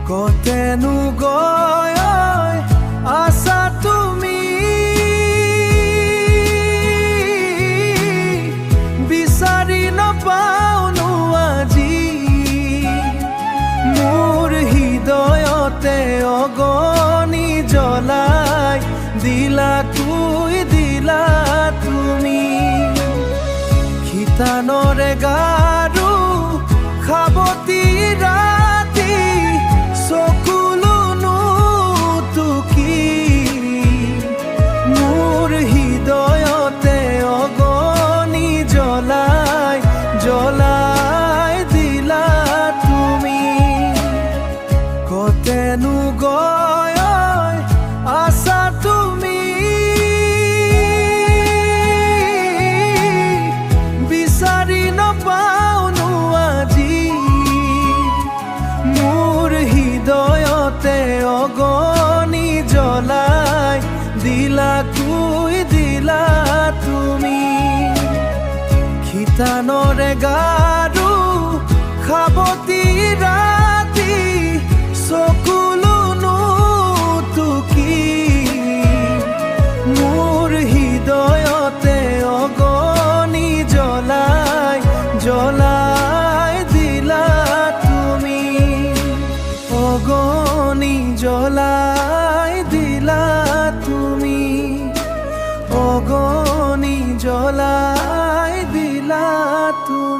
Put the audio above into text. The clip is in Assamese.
কতেনো গৈ আছা তুমি, বিচাৰি নাপাওনো আজি মোৰ হৃদয়তে অগনি জ্বলাই দিলা তুমি। খিতানৰে গাৰু খাবতি ৰাতি চকুলোনো টুকি মোৰ হৃদয়তে অগনি জ্বলাই দিলা তুমি। কতেনো গৈ আছা তুমি, বিচাৰি নাপাওনো আজি মোৰ হৃদয়তে অগনি জ্বলাই দিলা তুমি। খিতানৰে গাৰু খাবতি ৰাতি চকুলোনো টুকি মোৰ হৃদয়তে অগনি জ্বলাই দিলা তুমি। অগনি জ্বলাই দিলা তুমি, অগনি জ্বলাই দিলা তুমি।